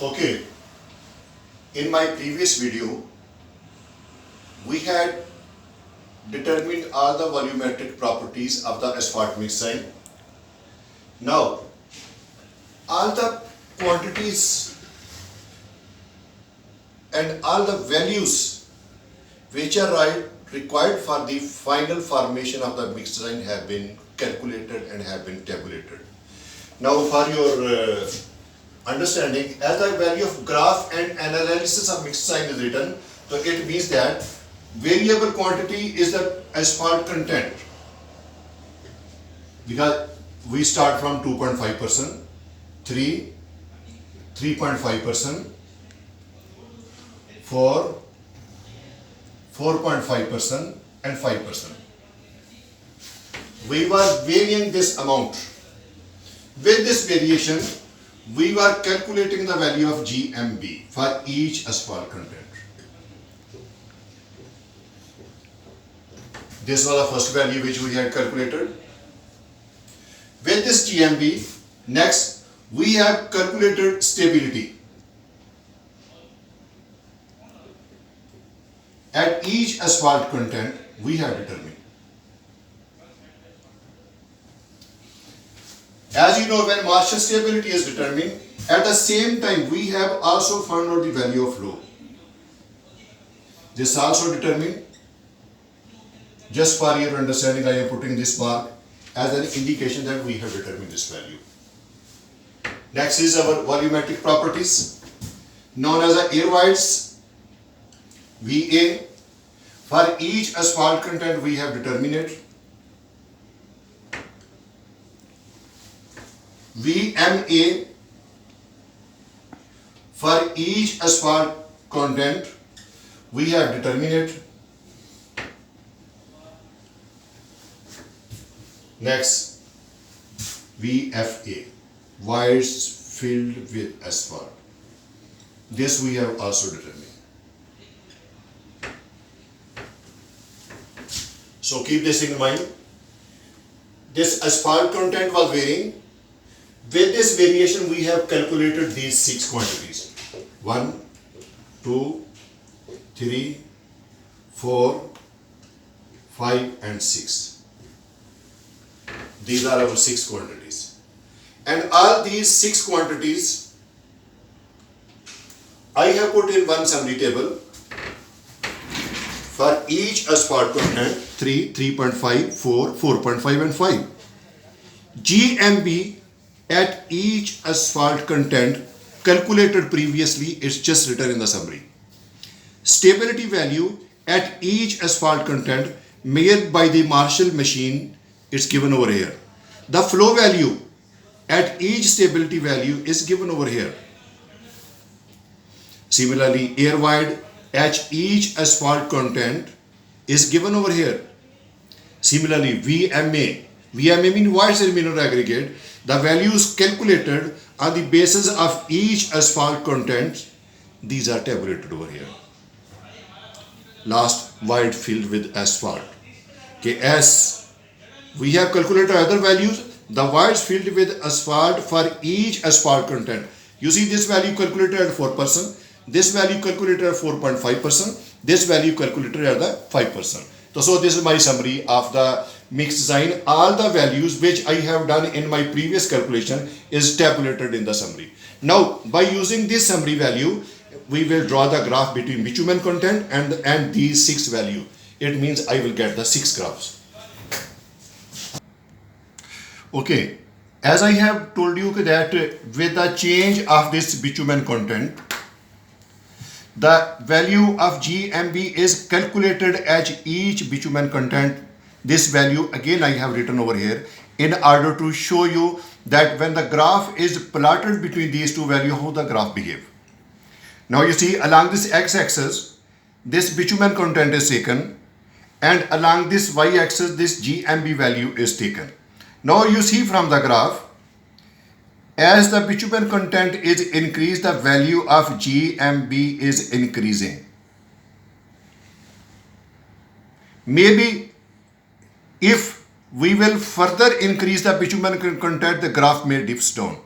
Okay, in my previous video, we had determined all the volumetric properties of the asphalt mixing. Now, all the quantities and all the values which are required for the final formation of the mixing have been calculated and have been tabulated. Now, for your understanding, as the value of graph and analysis of mixed sign is written, so it means that variable quantity is the asphalt content, because we start from 2.5%, 3, 3.5%, 4, 4.5% and 5%. We were varying this amount. With this variation, we were calculating the value of GMB for each asphalt content. This was the first value which we had calculated. With this GMB, next we have calculated stability. At each asphalt content, we have determined. As you know, when Marshall stability is determined, at the same time we have also found out the value of flow. This also determined. Just for your understanding, I am putting this bar as an indication that we have determined this value. Next is our volumetric properties, known as the air voids, VA. For each asphalt content, we have determined it. VMA, for each asphalt content, we have determined it. Next, VFA, voids filled with asphalt. This we have also determined. So keep this in mind. This asphalt content was varying. With this variation, we have calculated these 6 quantities. 1, 2, 3, 4, 5 and 6. These are our 6 quantities. And all these 6 quantities I have put in one summary table. For each asphalt content, 3, 3.5, 4, 4.5 and 5. GMB at each asphalt content calculated previously is just written in the summary. Stability value at each asphalt content measured by the Marshall machine is given over here. The flow value at each stability value is given over here. Similarly, air void at each asphalt content is given over here. Similarly, VMA means void minor aggregate. The values calculated on the basis of each asphalt content, these are tabulated over here. Last, void filled with asphalt. Okay, as we have calculated other values, the voids filled with asphalt for each asphalt content. You see this value calculated at 4%, this value calculated at 4.5%, this value calculated at the 5%. So this is my summary of the mixed design. All the values which I have done in my previous calculation is tabulated in the summary. Now, by using this summary value, we will draw the graph between bitumen content and these 6 values. It means I will get the 6 graphs. Okay, as I have told you that with the change of this bitumen content, the value of GMB is calculated at each bitumen content. This value again I have written over here in order to show you that when the graph is plotted between these two values, how the graph behave. Now you see along this x-axis, this bitumen content is taken, and along this y-axis, this GMB value is taken. Now you see from the graph, as the bitumen content is increased, the value of GMB is increasing. Maybe if we will further increase the bitumen content, the graph may dips down.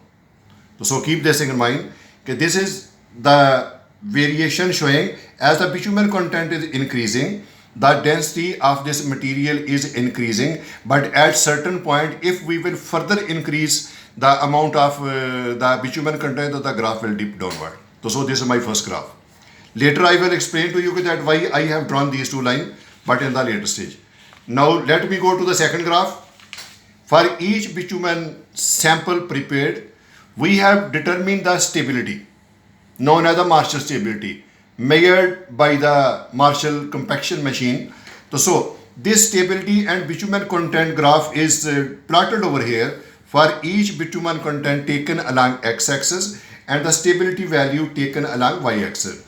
So keep this in mind. Okay, this is the variation showing as the bitumen content is increasing, the density of this material is increasing, but at certain point, if we will further increase the amount of the bitumen content, the graph will dip downward. So this is my first graph. Later I will explain to you that why I have drawn these two lines, but in the later stage. Now let me go to the second graph. For each bitumen sample prepared, we have determined the stability, known as the Marshall stability, measured by the Marshall compaction machine. So this stability and bitumen content graph is plotted over here for each bitumen content taken along x-axis and the stability value taken along y-axis.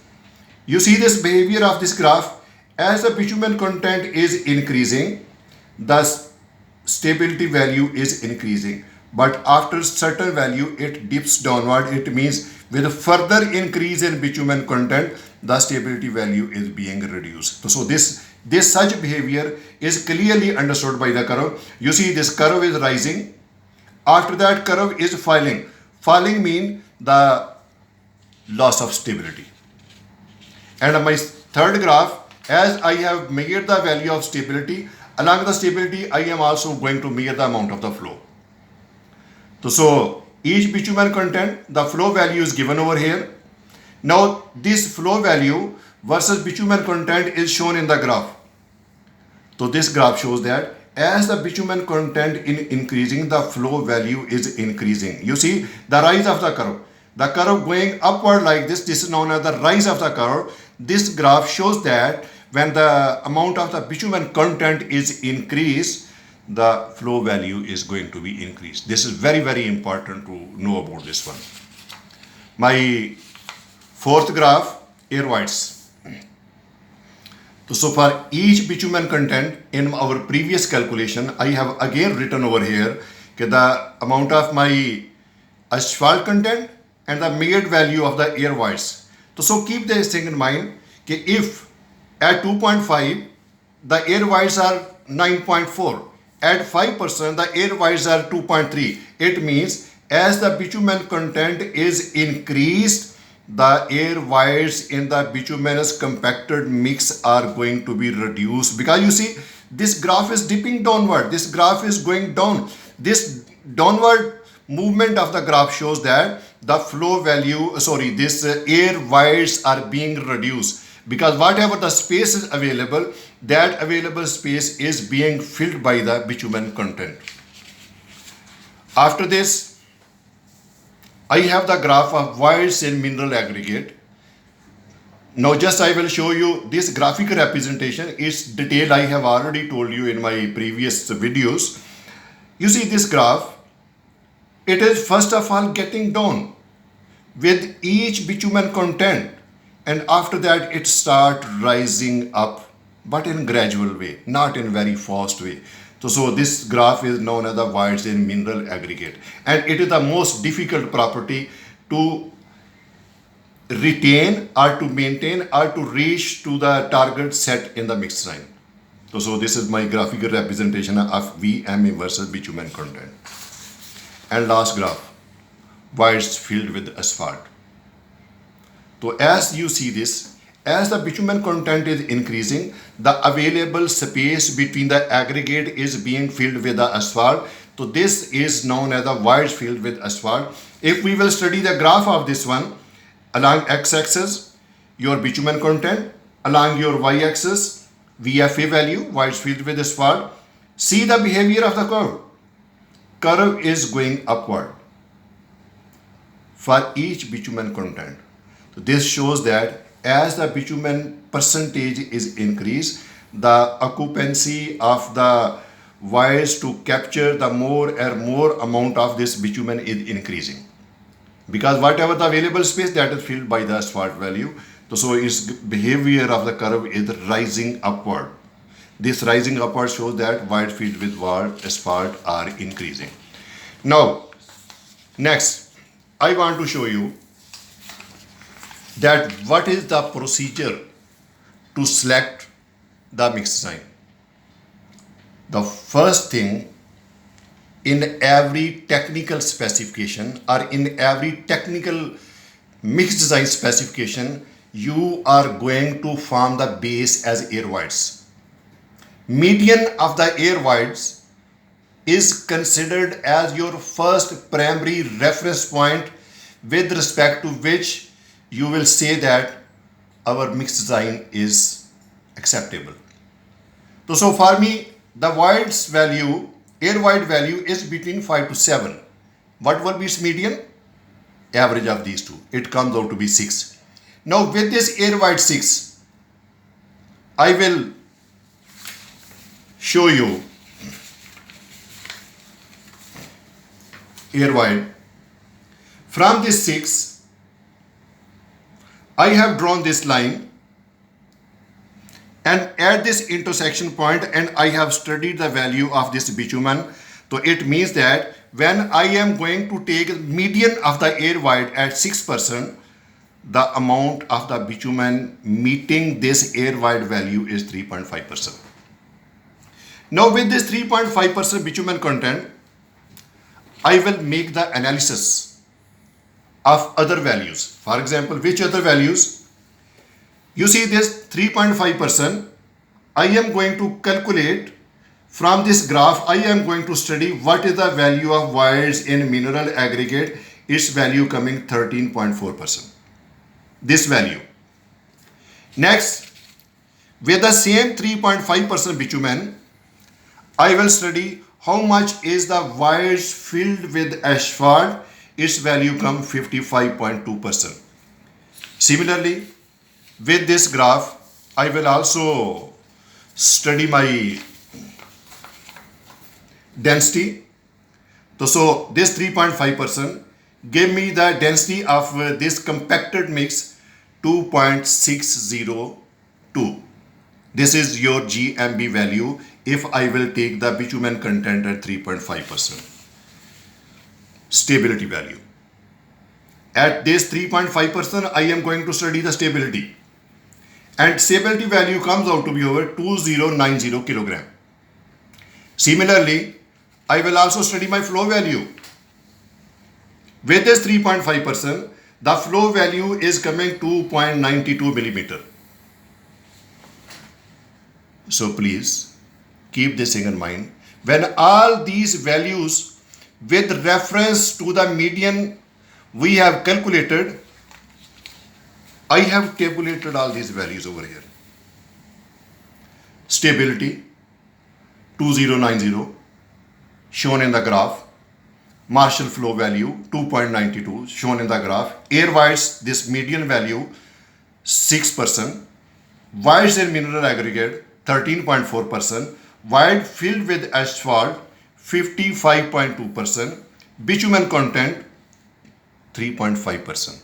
You see this behavior of this graph. As the bitumen content is increasing, the stability value is increasing, but after certain value it dips downward. It means with further increase in bitumen content, the stability value is being reduced. So this such behavior is clearly understood by the curve. You see this curve is rising. After that curve is falling. Falling means the loss of stability. And my third graph, as I have measured the value of stability, along the stability I am also going to measure the amount of the flow. So each bitumen content, the flow value is given over here. Now this flow value versus bitumen content is shown in the graph. So this graph shows that as the bitumen content is increasing, the flow value is increasing. You see the rise of the curve. The curve going upward like this is known as the rise of the curve. This graph shows that when the amount of the bitumen content is increased, the flow value is going to be increased. This is very, very important to know about this one. My fourth graph, air voids. So for each bitumen content in our previous calculation, I have again written over here the amount of my asphalt content and the measured value of the air voids. So keep this thing in mind, if at 2.5 the air voids are 9.4, at 5% the air voids are 2.3. It means as the bitumen content is increased, the air voids in the bituminous compacted mix are going to be reduced, because you see this graph is dipping downward. This graph is going down. This downward movement of the graph shows that the flow value, this air voids are being reduced, because whatever the space is available, that available space is being filled by the bitumen content. After this, I have the graph of voids in mineral aggregate. Now just I will show you this graphic representation. Is detailed, I have already told you in my previous videos. You see this graph, it is first of all getting down with each bitumen content, and after that it start rising up, but in gradual way, not in very fast way. So this graph is known as the voids in mineral aggregate, and it is the most difficult property to retain or to maintain or to reach to the target set in the mixed line. So this is my graphical representation of VM versus bitumen content. And last graph, voids filled with asphalt. So as you see this, as the bitumen content is increasing, the available space between the aggregate is being filled with the asphalt. So this is known as the voids filled with asphalt. If we will study the graph of this one, along x-axis, your bitumen content, along your y-axis, VFA value, voids filled with asphalt. See the behavior of the curve. Curve is going upward for each bitumen content. So this shows that as the bitumen percentage is increased, the occupancy of the voids to capture the more and more amount of this bitumen is increasing, because whatever the available space, that is filled by the asphalt value. So its behavior of the curve is rising upward. This rising upward shows that void filled with asphalt are increasing. Now, next, I want to show you that what is the procedure to select the mix design. The first thing, in every technical specification or in every technical mixed design specification, you are going to form the base as air voids. Median of the air voids is considered as your first primary reference point with respect to which you will say that our mixed design is acceptable. So for me, the voids value, air void value is between 5 to 7. What will be its median? Average of these two. It comes out to be 6. Now with this air void 6, I will show you air void. From this 6, I have drawn this line, and at this intersection point, and I have studied the value of this bitumen. So it means that when I am going to take median of the air void at 6%, the amount of the bitumen meeting this air void value is 3.5%. Now with this 3.5% bitumen content, I will make the analysis of other values. For example, which other values? You see this 3.5%, I am going to calculate from this graph. I am going to study what is the value of voids in mineral aggregate. Its value coming 13.4%. This value. Next, with the same 3.5% bitumen, I will study how much is the voids filled with asphalt. Its value come 55.2%. Similarly, with this graph, I will also study my density. So this 3.5% gave me the density of this compacted mix 2.602. This is your GMB value if I will take the bitumen content at 3.5%. Stability value. At this 3.5%, I am going to study the stability. And stability value comes out to be over 2090 kilogram. Similarly, I will also study my flow value. With this 3.5%, the flow value is coming 2.92 millimeter. So please keep this thing in mind. When all these values with reference to the median we have calculated, I have tabulated all these values over here. Stability 2090 shown in the graph. Marshall flow value 2.92 shown in the graph. Air voids, this median value 6%. Voids in mineral aggregate 13.4%. Void filled with asphalt 55.2%. Bitumen content 3.5%.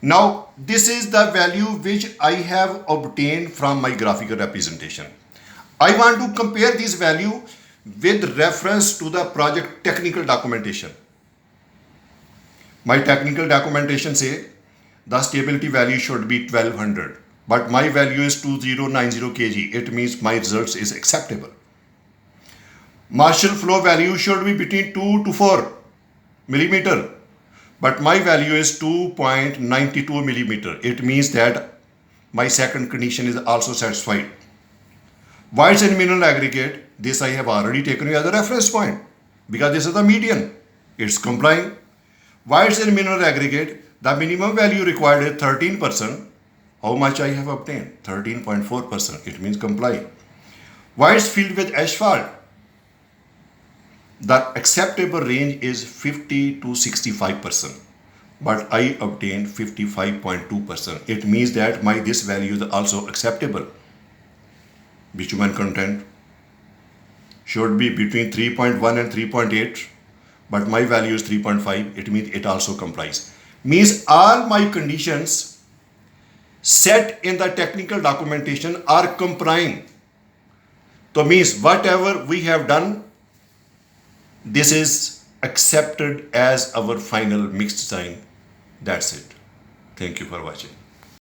Now this is the value which I have obtained from my graphical representation. I want to compare this value with reference to the project technical documentation. My technical documentation say the stability value should be 1200, but my value is 2090 kg. It means my results is acceptable. Marshall flow value should be between 2 to 4 millimeter, but my value is 2.92 millimeter. It means that my second condition is also satisfied. Voids in mineral aggregate, this I have already taken as a reference point because this is the median. It's complying. Voids in mineral aggregate, the minimum value required is 13%. How much I have obtained? 13.4%. It means comply. Voids filled with asphalt, the acceptable range is 50 to 65%, but I obtained 55.2%. It means that my this value is also acceptable. Bitumen content should be between 3.1 and 3.8, but my value is 3.5. It means it also complies. Means all my conditions set in the technical documentation are complying. So means whatever we have done, this is accepted as our final mixed design. That's it. Thank you for watching.